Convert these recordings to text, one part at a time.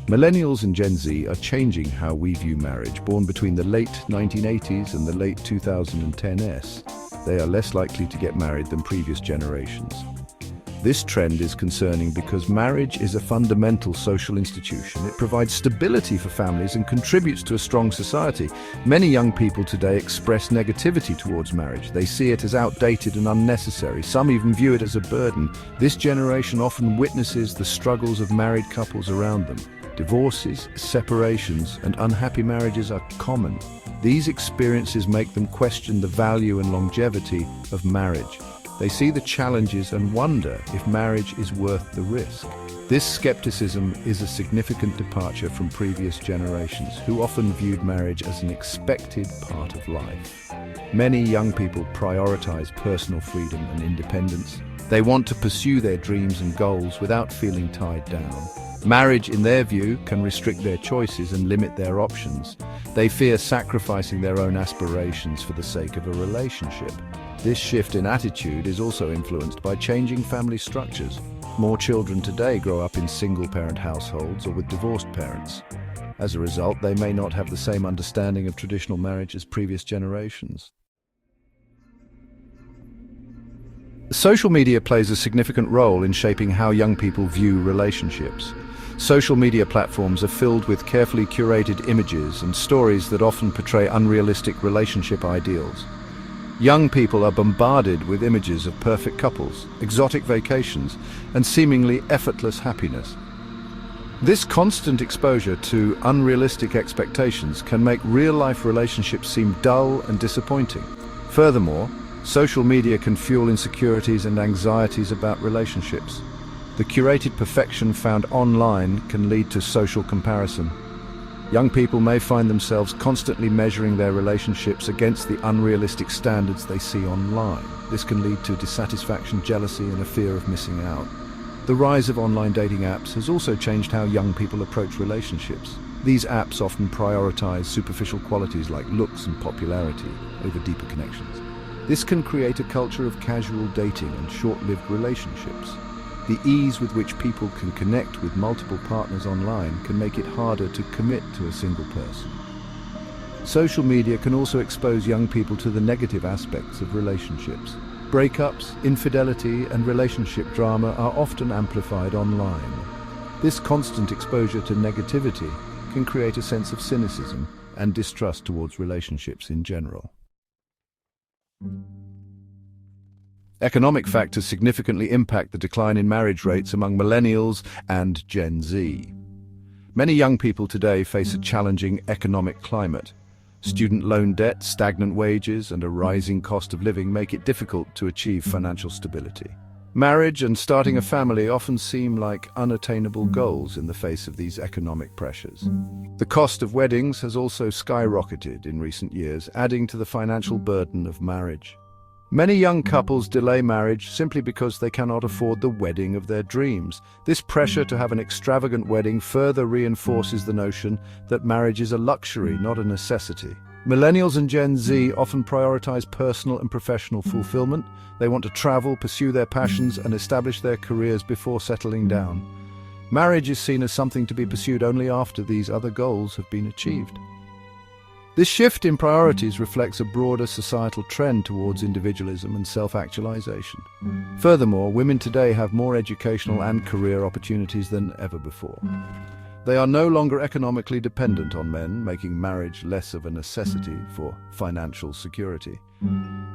Millennials and Gen Z are changing how we view marriage. Born between the late 1980s and the late 2010s, they are less likely to get married than previous generations. This trend is concerning because marriage is a fundamental social institution. It provides stability for families and contributes to a strong society. Many young people today express negativity towards marriage. They see it as outdated and unnecessary. Some even view it as a burden. This generation often witnesses the struggles of married couples around them. Divorces, separations, and unhappy marriages are common. These experiences make them question the value and longevity of marriage. They see the challenges and wonder if marriage is worth the risk. This skepticism is a significant departure from previous generations, who often viewed marriage as an expected part of life. Many young people prioritize personal freedom and independence. They want to pursue their dreams and goals without feeling tied down. Marriage, in their view, can restrict their choices and limit their options. They fear sacrificing their own aspirations for the sake of a relationship. This shift in attitude is also influenced by changing family structures. More children today grow up in single-parent households or with divorced parents. As a result, they may not have the same understanding of traditional marriage as previous generations. Social media plays a significant role in shaping how young people view relationships. Social media platforms are filled with carefully curated images and stories that often portray unrealistic relationship ideals. Young people are bombarded with images of perfect couples, exotic vacations, and seemingly effortless happiness. This constant exposure to unrealistic expectations can make real-life relationships seem dull and disappointing. Furthermore, social media can fuel insecurities and anxieties about relationships. The curated perfection found online can lead to social comparison. Young people may find themselves constantly measuring their relationships against the unrealistic standards they see online. This can lead to dissatisfaction, jealousy, and a fear of missing out. The rise of online dating apps has also changed how young people approach relationships. These apps often prioritize superficial qualities like looks and popularity over deeper connections. This can create a culture of casual dating and short-lived relationships. The ease with which people can connect with multiple partners online can make it harder to commit to a single person. Social media can also expose young people to the negative aspects of relationships. Breakups, infidelity, and relationship drama are often amplified online. This constant exposure to negativity can create a sense of cynicism and distrust towards relationships in general. Economic factors significantly impact the decline in marriage rates among millennials and Gen Z. Many young people today face a challenging economic climate. Student loan debt, stagnant wages, and a rising cost of living make it difficult to achieve financial stability. Marriage and starting a family often seem like unattainable goals in the face of these economic pressures. The cost of weddings has also skyrocketed in recent years, adding to the financial burden of marriage. Many young couples delay marriage simply because they cannot afford the wedding of their dreams. This pressure to have an extravagant wedding further reinforces the notion that marriage is a luxury, not a necessity. Millennials and Gen Z often prioritize personal and professional fulfillment. They want to travel, pursue their passions, and establish their careers before settling down. Marriage is seen as something to be pursued only after these other goals have been achieved. This shift in priorities reflects a broader societal trend towards individualism and self-actualization. Furthermore, women today have more educational and career opportunities than ever before. They are no longer economically dependent on men, making marriage less of a necessity for financial security.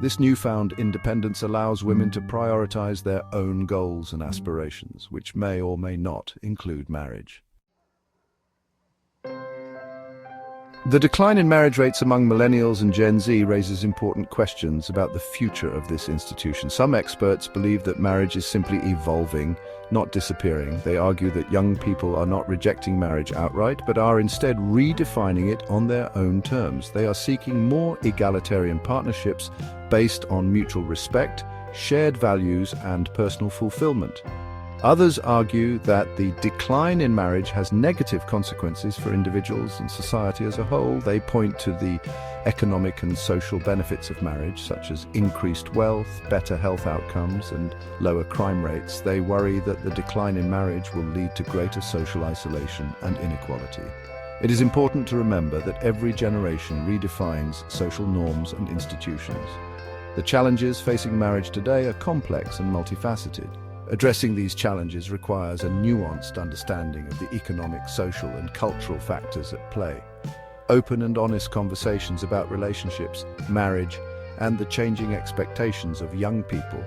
This newfound independence allows women to prioritize their own goals and aspirations, which may or may not include marriage. The decline in marriage rates among millennials and Gen Z raises important questions about the future of this institution. Some experts believe that marriage is simply evolving, not disappearing. They argue that young people are not rejecting marriage outright, but are instead redefining it on their own terms. They are seeking more egalitarian partnerships based on mutual respect, shared values, and personal fulfillment. Others argue that the decline in marriage has negative consequences for individuals and society as a whole. They point to the economic and social benefits of marriage, such as increased wealth, better health outcomes, and lower crime rates, they worry that the decline in marriage will lead to greater social isolation and inequality. It is important to remember that every generation redefines social norms and institutions. The challenges facing marriage today are complex and multifaceted. Addressing these challenges requires a nuanced understanding of the economic, social, and cultural factors at play. Open and honest conversations about relationships, marriage, and the changing expectations of young people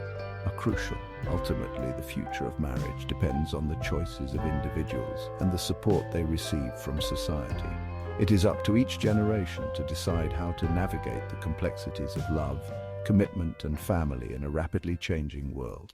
are crucial. Ultimately, the future of marriage depends on the choices of individuals and the support they receive from society. It is up to each generation to decide how to navigate the complexities of love, commitment, and family in a rapidly changing world.